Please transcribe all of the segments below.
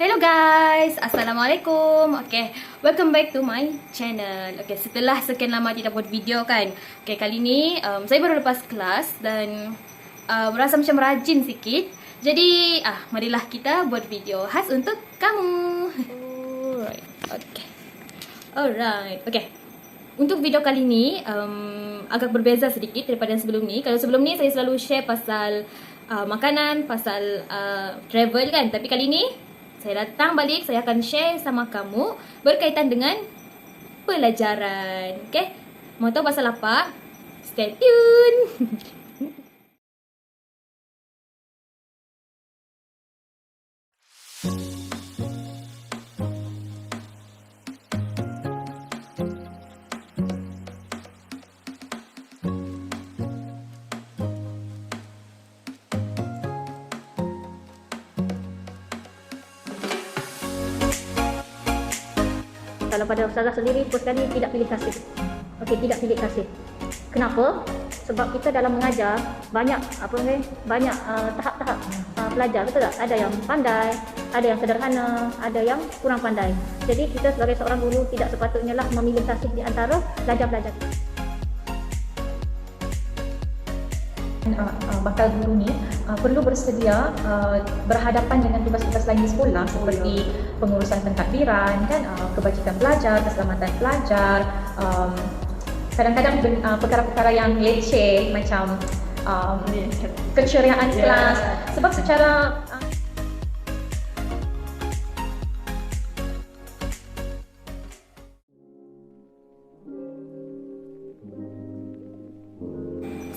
Hello guys, Assalamualaikum. Okay, welcome back to my channel. Okay, setelah sekian lama tidak buat video kan. Okay, kali ni saya baru lepas kelas dan berasa macam rajin sikit. Jadi, marilah kita buat video khas untuk kamu. Alright. Okay. Untuk video kali ni agak berbeza sedikit daripada yang sebelum ni. Kalau sebelum ni saya selalu share pasal makanan, pasal travel kan. Tapi kali ni saya datang balik, saya akan share sama kamu berkaitan dengan pelajaran. Okay? Mau tahu pasal apa? Stay tune! Kalau pada ustazah sendiri, first kali tidak pilih kasih. Okey, tidak pilih kasih. Kenapa? Sebab kita dalam mengajar banyak tahap-tahap pelajar, betul tak? Ada yang pandai, ada yang sederhana, ada yang kurang pandai. Jadi kita sebagai seorang guru tidak sepatutnya lah memilih kasih di antara pelajar-pelajar. Bakal guru ni perlu bersedia berhadapan dengan tugas-tugas lain di sekolah seperti pengurusan pentadbiran kan, kebajikan pelajar, keselamatan pelajar, kadang-kadang perkara-perkara yang leceh macam keceriaan kelas. Sebab secara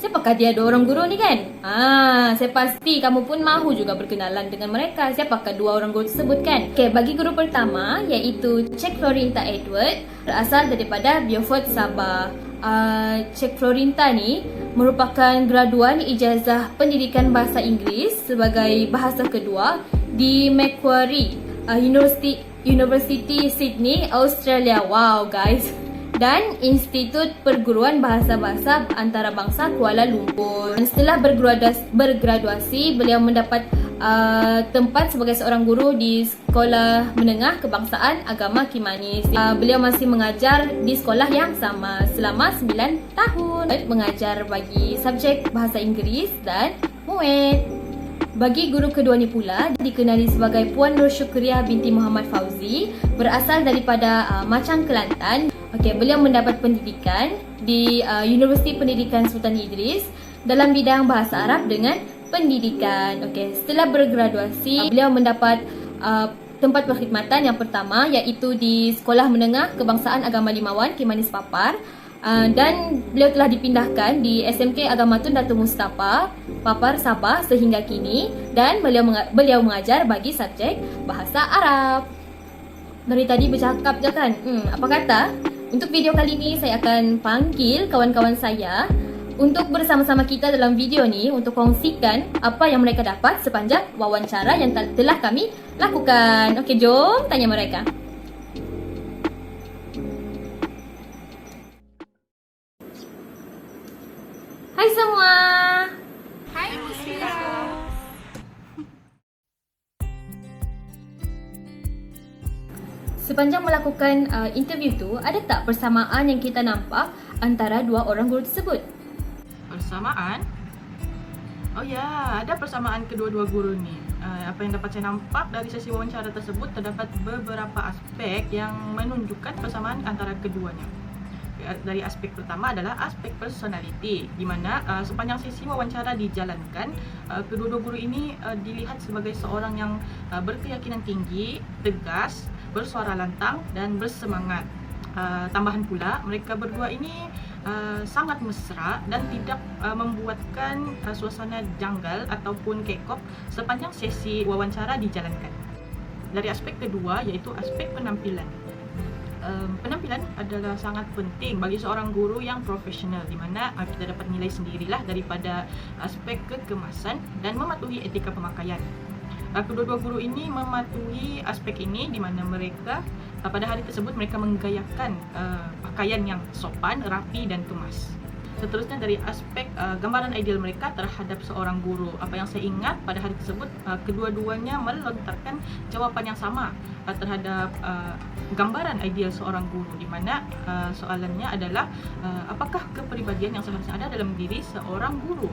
Siapakah dia dua orang guru ni kan? Saya pasti kamu pun mahu juga berkenalan dengan mereka. Siapakah dua orang guru tersebut kan? Okay, bagi guru pertama iaitu Cik Florinta Edward, berasal daripada Beaufort, Sabah. Cik Florinta ni merupakan graduan ijazah pendidikan bahasa Inggeris sebagai bahasa kedua di Macquarie University Sydney, Australia. Wow guys. Dan Institut Perguruan Bahasa-Bahasa Antarabangsa Kuala Lumpur. Dan setelah bergraduasi, beliau mendapat tempat sebagai seorang guru di Sekolah Menengah Kebangsaan Agama Kimanis. Beliau masih mengajar di sekolah yang sama selama 9 tahun. Mengajar bagi subjek Bahasa Inggeris dan Muet. Bagi guru kedua ni pula dikenali sebagai Puan Nur Syukriah binti Muhammad Fauzi, berasal daripada Machang, Kelantan. Okey, beliau mendapat pendidikan di Universiti Pendidikan Sultan Idris dalam bidang bahasa Arab dengan pendidikan. Okey, setelah bergraduasi, beliau mendapat tempat perkhidmatan yang pertama iaitu di Sekolah Menengah Kebangsaan Agama Limawan, Kimanis Papar. Dan beliau telah dipindahkan di SMK Agama Tun Datuk Mustafa, Papar, Sabah sehingga kini, dan beliau mengajar bagi subjek bahasa Arab. Dari tadi bercakap je kan? Apa kata? Untuk video kali ni saya akan panggil kawan-kawan saya untuk bersama-sama kita dalam video ni untuk kongsikan apa yang mereka dapat sepanjang wawancara yang telah kami lakukan. Okey, jom tanya mereka. Hai semua. Hai Musfira. Sepanjang melakukan interview tu, ada tak persamaan yang kita nampak antara dua orang guru tersebut? Persamaan? Oh ya, ada persamaan kedua-dua guru ni. Apa yang dapat saya nampak dari sesi wawancara tersebut, terdapat beberapa aspek yang menunjukkan persamaan antara keduanya. Dari aspek pertama adalah aspek personality, di mana sepanjang sesi wawancara dijalankan, kedua-dua guru ini dilihat sebagai seorang yang berkeyakinan tinggi, tegas, bersuara lantang dan bersemangat. Tambahan pula, mereka berdua ini sangat mesra dan tidak membuatkan suasana janggal ataupun kekok sepanjang sesi wawancara dijalankan. Dari aspek kedua iaitu aspek penampilan. Penampilan adalah sangat penting bagi seorang guru yang profesional, di mana kita dapat nilai sendirilah daripada aspek kekemasan dan mematuhi etika pemakaian. Kedua-dua guru ini mematuhi aspek ini, di mana mereka pada hari tersebut mereka menggayakan pakaian yang sopan, rapi dan kemas. Seterusnya dari aspek gambaran ideal mereka terhadap seorang guru. Apa yang saya ingat pada hari tersebut, kedua-duanya melontarkan jawapan yang sama terhadap gambaran ideal seorang guru, di mana soalannya adalah apakah kepribadian yang seharusnya ada dalam diri seorang guru.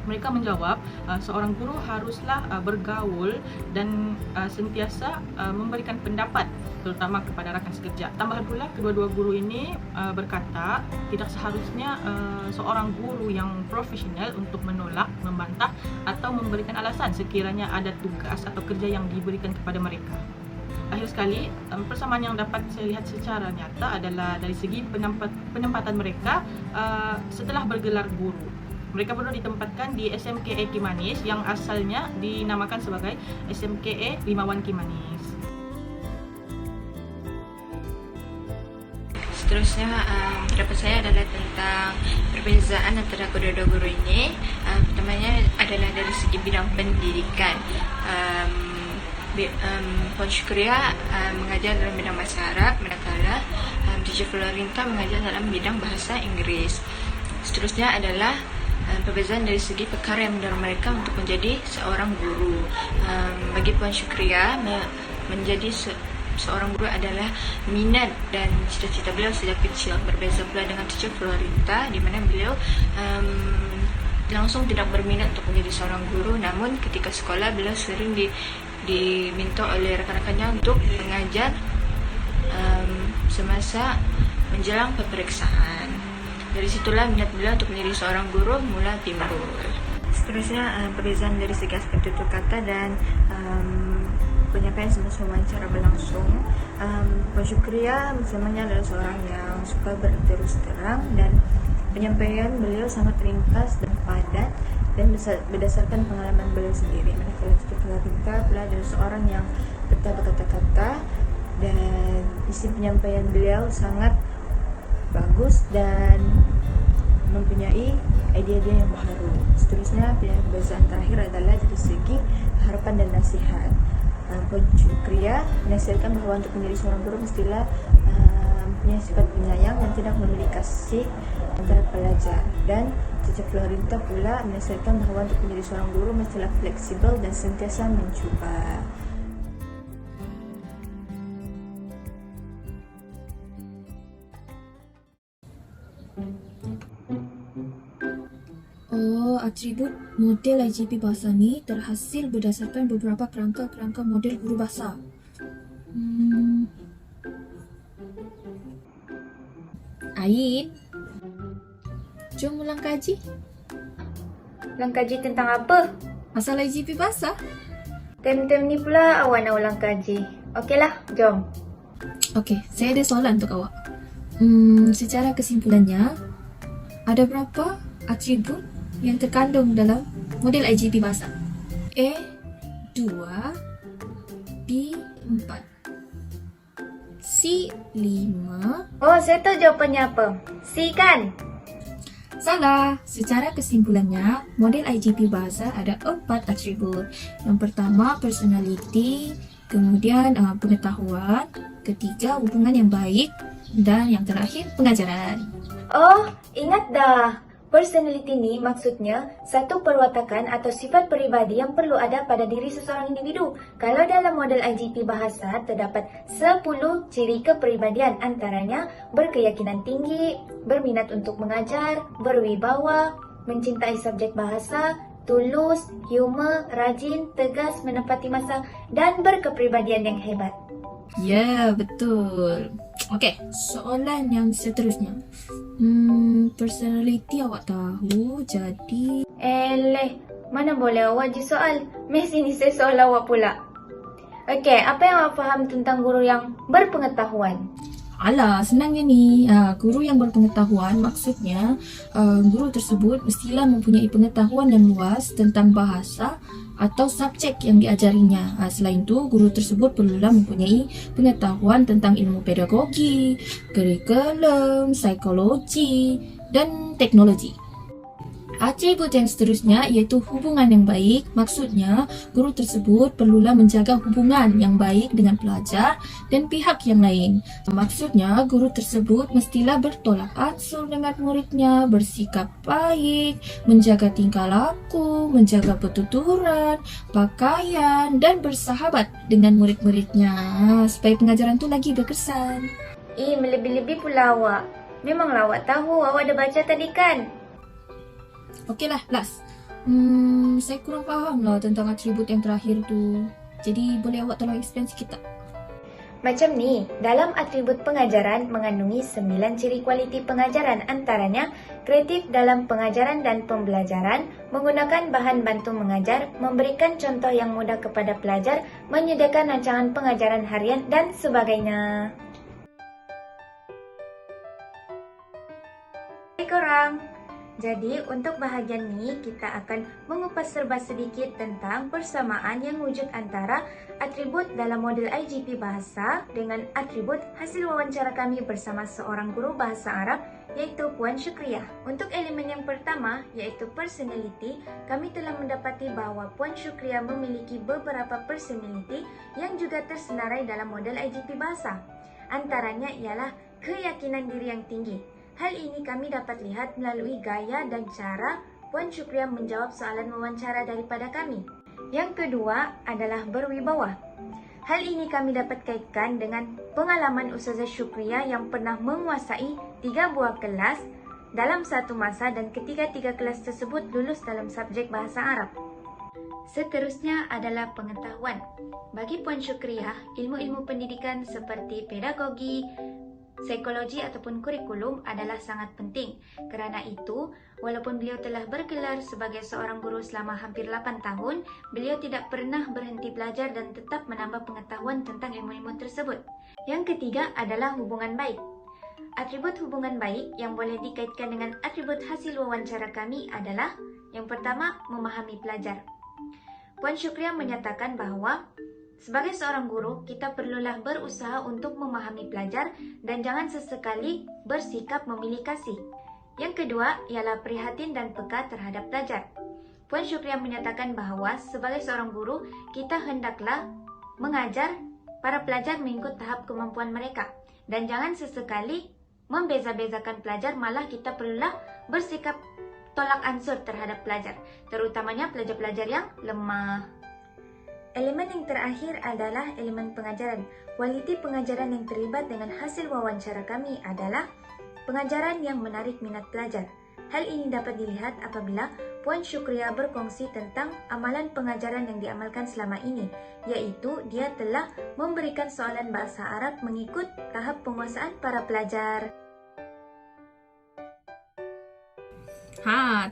Mereka menjawab, seorang guru haruslah bergaul dan sentiasa memberikan pendapat, terutama kepada rakan sekerja. Tambahan pula, kedua-dua guru ini berkata, tidak seharusnya seorang guru yang profesional untuk menolak, membantah atau memberikan alasan sekiranya ada tugas atau kerja yang diberikan kepada mereka. Akhir sekali, persamaan yang dapat saya lihat secara nyata adalah dari segi penempatan mereka setelah bergelar guru. Mereka berdua ditempatkan di SMKE Kimanis yang asalnya dinamakan sebagai SMKE Limawan Kimanis. Seterusnya pendapat saya adalah tentang perbezaan antara kedua-dua guru ini. Pertamanya adalah dari segi bidang pendidikan. Puan Syukria mengajar dalam bidang bahasa Arab, manakala Teacher Florinta mengajar dalam bidang bahasa Inggris. Seterusnya adalah perbezaan dari segi perkara yang mendorong mereka untuk menjadi seorang guru. Bagi Puan Syukria, menjadi seorang guru adalah minat dan cita-cita beliau sejak kecil. Berbeza pula dengan Teacher Florinta, di mana beliau langsung tidak berminat untuk menjadi seorang guru, namun ketika sekolah beliau sering diminta oleh rakan-rakannya untuk mengajar semasa menjelang peperiksaan. Dari situlah minat beliau untuk menjadi seorang guru mula timbul. Seterusnya perbezaan dari segi aspek tutur kata dan penyampaian semasa wawancara berlangsung. Puan Syukria misalnya adalah seorang yang suka berterus terang dan penyampaian beliau sangat ringkas dan padat dan berdasarkan pengalaman beliau sendiri. Manakala Teacher Florinta pula adalah seorang yang betah berkata-kata dan isi penyampaian beliau sangat bagus dan mempunyai ide-ide yang baru. Seterusnya, perbezaan terakhir adalah dari segi harapan dan nasihat. Puan Syukria menasihatkan bahawa untuk menjadi seorang guru mestilah mempunyai sifat penyayang dan tidak memiliki kasih antara pelajar. Dan Teacher Florinta pula menasihatkan bahawa untuk menjadi seorang guru mestilah fleksibel dan sentiasa mencuba. Atribut model IGP bahasa ni terhasil berdasarkan beberapa kerangka-kerangka model guru bahasa. Ain, jom ulang kaji. Ulang kaji tentang apa? Masalah IGP bahasa. Tem-tem ni pula awak nak ulang kaji. Okeylah, jom. Okey, saya ada soalan untuk awak. Secara kesimpulannya, ada berapa atribut yang terkandung dalam model IGP bahasa? A 2, B 4, C 5. Oh, saya tahu jawapannya apa. C kan? Salah. Secara kesimpulannya, model IGP bahasa ada 4 atribut. Yang pertama, personality, kemudian pengetahuan, ketiga, hubungan yang baik, dan yang terakhir, pengajaran. Oh, ingat dah. Personality ni maksudnya satu perwatakan atau sifat peribadi yang perlu ada pada diri seseorang individu. Kalau dalam model IGP bahasa terdapat 10 ciri kepribadian, antaranya berkeyakinan tinggi, berminat untuk mengajar, berwibawa, mencintai subjek bahasa, tulus, humor, rajin, tegas, menepati masa dan berkepribadian yang hebat. Ya, betul. Okey, soalan yang seterusnya. Personality awak tahu, jadi... Mana boleh awak je soal? Mesti ni saya soal awak pula. Okey, apa yang awak faham tentang guru yang berpengetahuan? Alah, senangnya ni. Guru yang berpengetahuan maksudnya guru tersebut mestilah mempunyai pengetahuan yang luas tentang bahasa atau subjek yang diajarinya. Selain itu, guru tersebut perlulah mempunyai pengetahuan tentang ilmu pedagogi, kurikulum, psikologi dan teknologi. Atribut yang seterusnya iaitu hubungan yang baik. Maksudnya, guru tersebut perlulah menjaga hubungan yang baik dengan pelajar dan pihak yang lain. Maksudnya, guru tersebut mestilah bertolak ansur dengan muridnya, bersikap baik, menjaga tingkah laku, menjaga pertuturan, pakaian dan bersahabat dengan murid-muridnya supaya pengajaran tu lagi berkesan. Melebih-lebih pula awak. Memanglah awak tahu awak dah baca tadi kan? Okeylah, last. Saya kurang faham lah tentang atribut yang terakhir tu. Jadi boleh awak tolong explain sikit tak? Macam ni, dalam atribut pengajaran mengandungi 9 ciri kualiti pengajaran, antaranya kreatif dalam pengajaran dan pembelajaran, menggunakan bahan bantu mengajar, memberikan contoh yang mudah kepada pelajar, menyediakan rancangan pengajaran harian dan sebagainya. Hai korang! Jadi, untuk bahagian ni, kita akan mengupas serba sedikit tentang persamaan yang wujud antara atribut dalam model IGP bahasa dengan atribut hasil wawancara kami bersama seorang guru bahasa Arab iaitu Puan Syukriah. Untuk elemen yang pertama iaitu personality, kami telah mendapati bahawa Puan Syukriah memiliki beberapa personality yang juga tersenarai dalam model IGP bahasa. Antaranya ialah keyakinan diri yang tinggi. Hal ini kami dapat lihat melalui gaya dan cara Puan Syukriah menjawab soalan wawancara daripada kami. Yang kedua adalah berwibawa. Hal ini kami dapat kaitkan dengan pengalaman Ustazah Syukriah yang pernah menguasai 3 buah kelas dalam satu masa dan ketiga-tiga kelas tersebut lulus dalam subjek bahasa Arab. Seterusnya adalah pengetahuan. Bagi Puan Syukriah, ilmu-ilmu pendidikan seperti pedagogi, psikologi ataupun kurikulum adalah sangat penting. Kerana itu, walaupun beliau telah bergelar sebagai seorang guru selama hampir 8 tahun, beliau tidak pernah berhenti belajar dan tetap menambah pengetahuan tentang ilmu-ilmu tersebut. Yang ketiga adalah hubungan baik. Atribut hubungan baik yang boleh dikaitkan dengan atribut hasil wawancara kami adalah yang pertama, memahami pelajar. Puan Syukriah menyatakan bahawa sebagai seorang guru, kita perlulah berusaha untuk memahami pelajar dan jangan sesekali bersikap memilih kasih. Yang kedua ialah prihatin dan peka terhadap pelajar. Puan Syukriah menyatakan bahawa sebagai seorang guru, kita hendaklah mengajar para pelajar mengikut tahap kemampuan mereka. Dan jangan sesekali membeza-bezakan pelajar, malah kita perlulah bersikap tolak ansur terhadap pelajar, terutamanya pelajar-pelajar yang lemah. Elemen yang terakhir adalah elemen pengajaran. Kualiti pengajaran yang terlibat dengan hasil wawancara kami adalah pengajaran yang menarik minat pelajar. Hal ini dapat dilihat apabila Puan Syukriah berkongsi tentang amalan pengajaran yang diamalkan selama ini, iaitu dia telah memberikan soalan bahasa Arab mengikut tahap penguasaan para pelajar.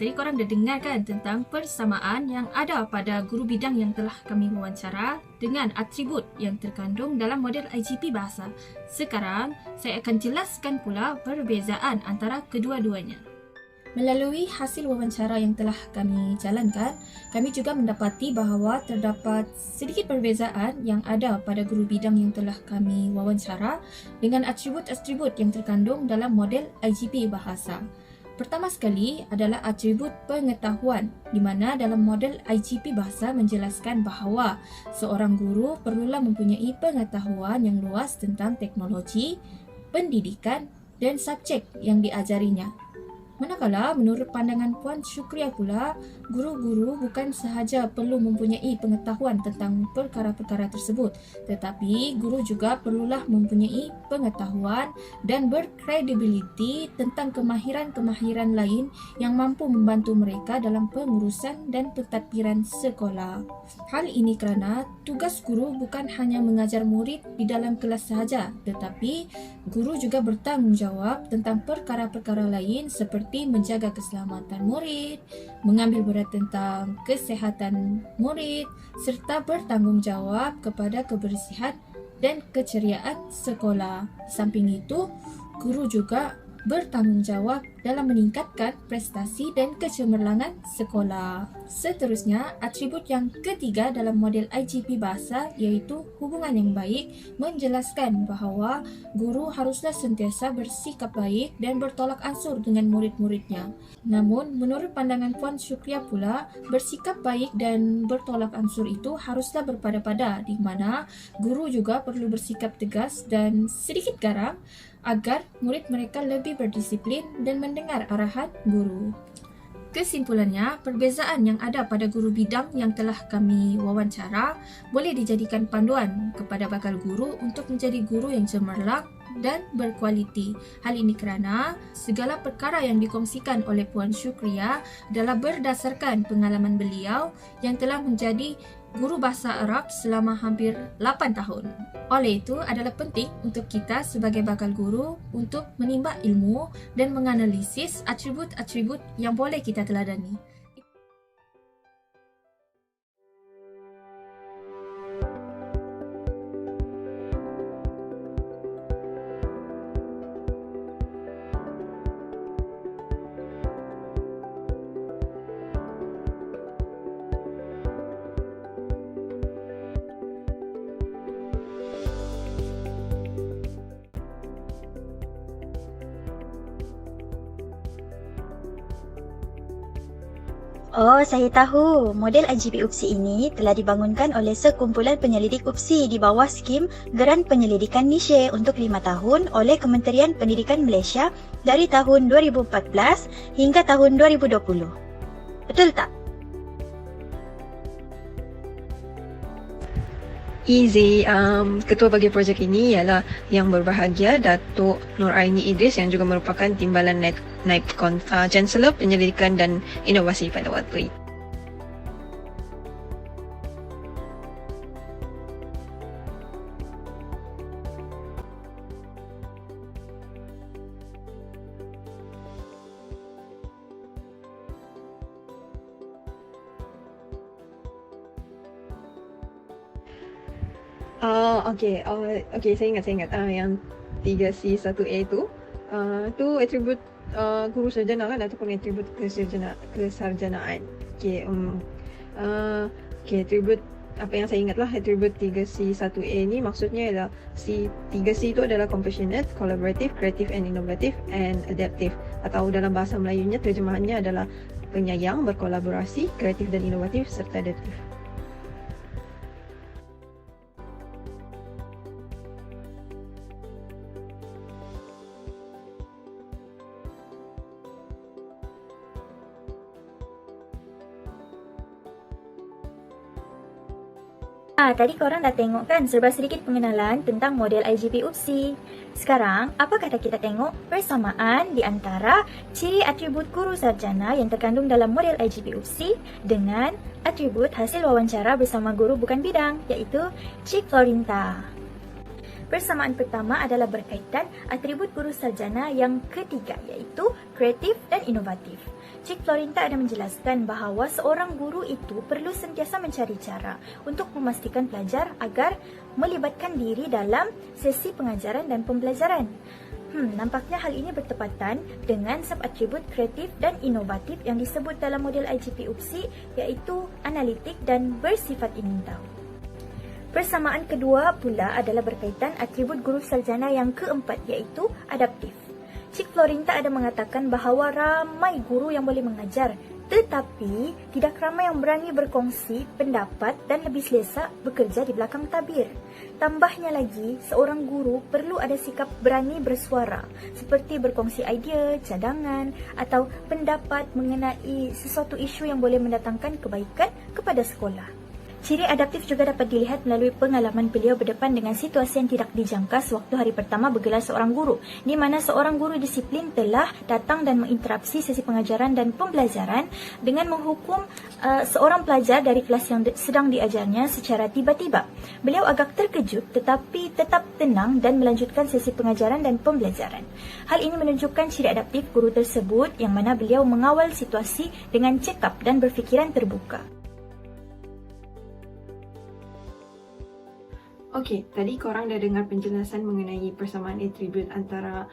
Tadi korang dah dengar kan tentang persamaan yang ada pada guru bidang yang telah kami wawancara dengan atribut yang terkandung dalam model IGP bahasa. Sekarang, saya akan jelaskan pula perbezaan antara kedua-duanya. Melalui hasil wawancara yang telah kami jalankan, kami juga mendapati bahawa terdapat sedikit perbezaan yang ada pada guru bidang yang telah kami wawancara dengan atribut-atribut yang terkandung dalam model IGP bahasa. Pertama sekali adalah atribut pengetahuan, di mana dalam model IGP bahasa menjelaskan bahawa seorang guru perlulah mempunyai pengetahuan yang luas tentang teknologi, pendidikan dan subjek yang diajarinya. Manakala menurut pandangan Puan Syukriah pula, guru-guru bukan sahaja perlu mempunyai pengetahuan tentang perkara-perkara tersebut, tetapi guru juga perlulah mempunyai pengetahuan dan berkredibiliti tentang kemahiran-kemahiran lain yang mampu membantu mereka dalam pengurusan dan pentadbiran sekolah. Hal ini kerana tugas guru bukan hanya mengajar murid di dalam kelas sahaja, tetapi guru juga bertanggungjawab tentang perkara-perkara lain seperti menjaga keselamatan murid, mengambil berat tentang kesihatan murid, serta bertanggungjawab kepada kebersihan dan keceriaan sekolah. Samping itu, guru juga bertanggungjawab dalam meningkatkan prestasi dan kecemerlangan sekolah. Seterusnya, atribut yang ketiga dalam model IGP bahasa iaitu hubungan yang baik menjelaskan bahawa guru haruslah sentiasa bersikap baik dan bertolak ansur dengan murid-muridnya. Namun, menurut pandangan Puan Syukria pula, bersikap baik dan bertolak ansur itu haruslah berpada-pada, di mana guru juga perlu bersikap tegas dan sedikit garang agar murid mereka lebih berdisiplin dan mendengar arahan guru. Kesimpulannya, perbezaan yang ada pada guru bidang yang telah kami wawancara boleh dijadikan panduan kepada bakal guru untuk menjadi guru yang cemerlang dan berkualiti. Hal ini kerana segala perkara yang dikongsikan oleh Puan Syukria adalah berdasarkan pengalaman beliau yang telah menjadi guru bahasa Arab selama hampir 8 tahun. Oleh itu, adalah penting untuk kita sebagai bakal guru untuk menimba ilmu dan menganalisis atribut-atribut yang boleh kita teladani. Oh, saya tahu. Model IGP UPSI ini telah dibangunkan oleh sekumpulan penyelidik UPSI di bawah skim Geran Penyelidikan Niche untuk 5 tahun oleh Kementerian Pendidikan Malaysia dari tahun 2014 hingga tahun 2020. Betul tak? Easy. Ketua bagi projek ini ialah Yang Berbahagia Datuk Nur Aini Idris yang juga merupakan Timbalan Naib Chancellor Penyelidikan dan Inovasi pada waktu itu. Okay, saya ingat. Yang 3C1A tu atribut guru sarjana kan, ataupun atribut kesarjanaan. Atribut apa yang saya ingatlah, atribut 3C1A ni maksudnya adalah 3C itu adalah compassionate, collaborative, creative and innovative and adaptive, atau dalam bahasa Melayunya terjemahannya adalah penyayang, berkolaborasi, kreatif dan inovatif serta adaptif. Tadi korang dah tengok kan serba sedikit pengenalan tentang model IGP UPSI. Sekarang, apa kata kita tengok persamaan di antara ciri atribut guru sarjana yang terkandung dalam model IGP UPSI dengan atribut hasil wawancara bersama guru bukan bidang, iaitu Cik Florinta. Persamaan pertama adalah berkaitan atribut guru sarjana yang ketiga, iaitu kreatif dan inovatif. Cik Florinta ada menjelaskan bahawa seorang guru itu perlu sentiasa mencari cara untuk memastikan pelajar agar melibatkan diri dalam sesi pengajaran dan pembelajaran. Nampaknya hal ini bertepatan dengan subatribut kreatif dan inovatif yang disebut dalam model IGP UPSI, iaitu analitik dan bersifat ingin tahu. Persamaan kedua pula adalah berkaitan atribut guru sarjana yang keempat, iaitu adaptif. Cik Florinta ada mengatakan bahawa ramai guru yang boleh mengajar, tetapi tidak ramai yang berani berkongsi pendapat dan lebih selesa bekerja di belakang tabir. Tambahnya lagi, seorang guru perlu ada sikap berani bersuara, seperti berkongsi idea, cadangan atau pendapat mengenai sesuatu isu yang boleh mendatangkan kebaikan kepada sekolah. Ciri adaptif juga dapat dilihat melalui pengalaman beliau berdepan dengan situasi yang tidak dijangka sewaktu hari pertama bergelar seorang guru, di mana seorang guru disiplin telah datang dan menginterupsi sesi pengajaran dan pembelajaran dengan menghukum seorang pelajar dari kelas yang sedang diajarnya secara tiba-tiba. Beliau agak terkejut tetapi tetap tenang dan melanjutkan sesi pengajaran dan pembelajaran. Hal ini menunjukkan ciri adaptif guru tersebut yang mana beliau mengawal situasi dengan cekap dan berfikiran terbuka. Okey, tadi korang dah dengar penjelasan mengenai persamaan atribut antara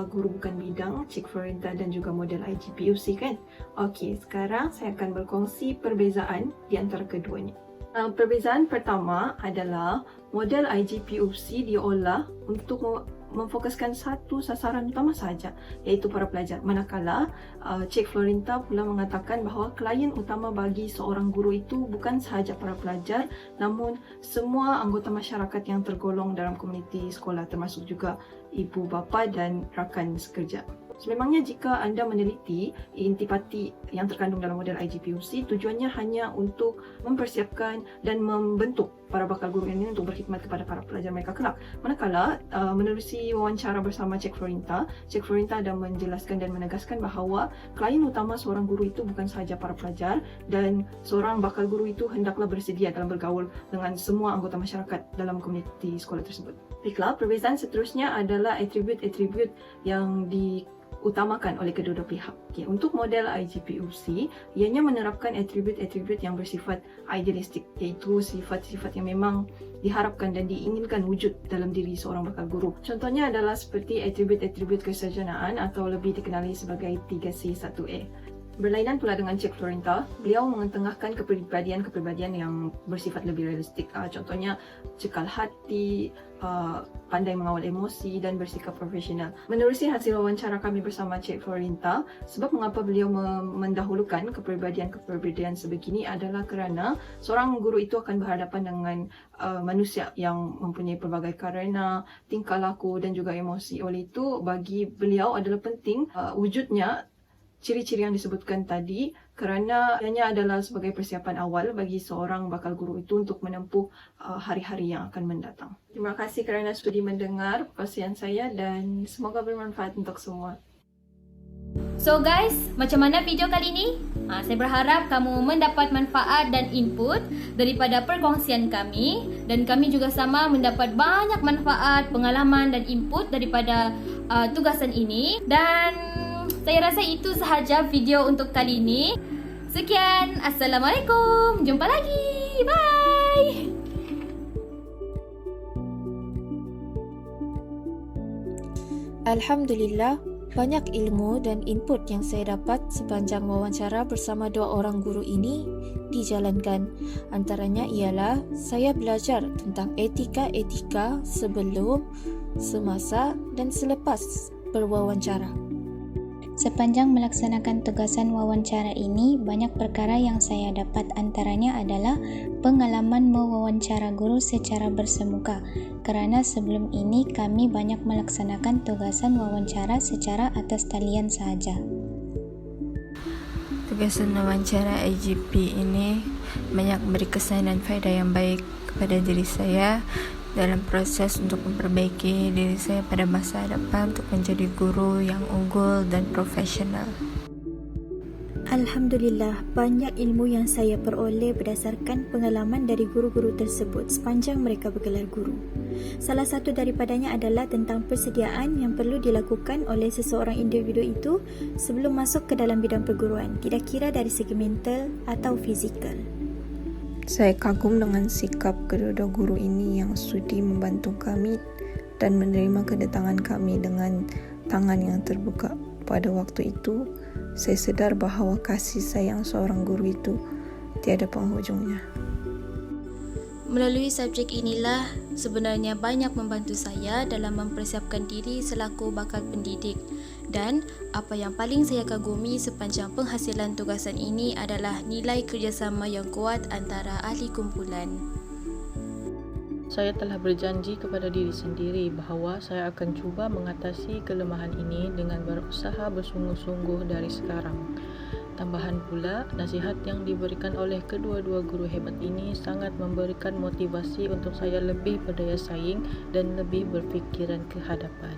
guru bukan bidang, Cik Florinta dan juga model IGPUC kan? Okey, sekarang saya akan berkongsi perbezaan di antara keduanya. Perbezaan pertama adalah model IGPUC diolah untuk memfokuskan satu sasaran utama sahaja, iaitu para pelajar. Manakala Cik Florinta pula mengatakan bahawa klien utama bagi seorang guru itu bukan sahaja para pelajar, namun semua anggota masyarakat yang tergolong dalam komuniti sekolah, termasuk juga ibu bapa dan rakan sekerja. Sememangnya jika anda meneliti intipati yang terkandung dalam model IGPUC, tujuannya hanya untuk mempersiapkan dan membentuk para bakal guru ini untuk berkhidmat kepada para pelajar mereka kelak. Manakala menerusi wawancara bersama Cik Florinta ada menjelaskan dan menegaskan bahawa klien utama seorang guru itu bukan sahaja para pelajar, dan seorang bakal guru itu hendaklah bersedia dalam bergaul dengan semua anggota masyarakat dalam komuniti sekolah tersebut. Baiklah, perbezaan seterusnya adalah atribut-atribut yang diutamakan oleh kedua-dua pihak. Okay, untuk model IGPUC, ianya menerapkan atribut-atribut yang bersifat idealistik, iaitu sifat-sifat yang memang diharapkan dan diinginkan wujud dalam diri seorang bakal guru. Contohnya adalah seperti atribut-atribut kesarjanaan atau lebih dikenali sebagai 3C1A. Berlainan pula dengan Cik Florinta, beliau mengetengahkan kepribadian yang bersifat lebih realistik. Contohnya cekal hati, pandai mengawal emosi dan bersikap profesional. Menerusi hasil wawancara kami bersama Cik Florinta, sebab mengapa beliau mendahulukan kepribadian sebegini adalah kerana seorang guru itu akan berhadapan dengan manusia yang mempunyai pelbagai karena, tingkah laku dan juga emosi. Oleh itu, bagi beliau adalah penting wujudnya ciri-ciri yang disebutkan tadi, kerana ianya adalah sebagai persiapan awal bagi seorang bakal guru itu untuk menempuh hari-hari yang akan mendatang. Terima kasih kerana sudi mendengar perkongsian saya dan semoga bermanfaat untuk semua. So guys, macam mana video kali ini? Saya berharap kamu mendapat manfaat dan input daripada perkongsian kami, dan kami juga sama mendapat banyak manfaat, pengalaman dan input daripada tugasan ini. Dan saya rasa itu sahaja video untuk kali ini. Sekian, Assalamualaikum. Jumpa lagi. Bye. Alhamdulillah, banyak ilmu dan input yang saya dapat sepanjang wawancara bersama dua orang guru ini dijalankan. Antaranya ialah saya belajar tentang etika-etika sebelum, semasa dan selepas berwawancara. Sepanjang melaksanakan tugasan wawancara ini, banyak perkara yang saya dapat, antaranya adalah pengalaman mewawancara guru secara bersemuka, kerana sebelum ini kami banyak melaksanakan tugasan wawancara secara atas talian sahaja. Tugasan wawancara IGP ini banyak beri kesan dan faedah yang baik kepada diri saya dalam proses untuk memperbaiki diri saya pada masa depan untuk menjadi guru yang unggul dan profesional. Alhamdulillah, banyak ilmu yang saya peroleh berdasarkan pengalaman dari guru-guru tersebut sepanjang mereka bergelar guru. Salah satu daripadanya adalah tentang persediaan yang perlu dilakukan oleh seseorang individu itu sebelum masuk ke dalam bidang perguruan, tidak kira dari segi mental atau fizikal. Saya kagum dengan sikap kedua-dua guru ini yang sudi membantu kami dan menerima kedatangan kami dengan tangan yang terbuka. Pada waktu itu, saya sedar bahawa kasih sayang seorang guru itu tiada penghujungnya. Melalui subjek inilah sebenarnya banyak membantu saya dalam mempersiapkan diri selaku bakal pendidik. Dan apa yang paling saya kagumi sepanjang penghasilan tugasan ini adalah nilai kerjasama yang kuat antara ahli kumpulan. Saya telah berjanji kepada diri sendiri bahawa saya akan cuba mengatasi kelemahan ini dengan berusaha bersungguh-sungguh dari sekarang. Tambahan pula, nasihat yang diberikan oleh kedua-dua guru hebat ini sangat memberikan motivasi untuk saya lebih berdaya saing dan lebih berfikiran ke hadapan.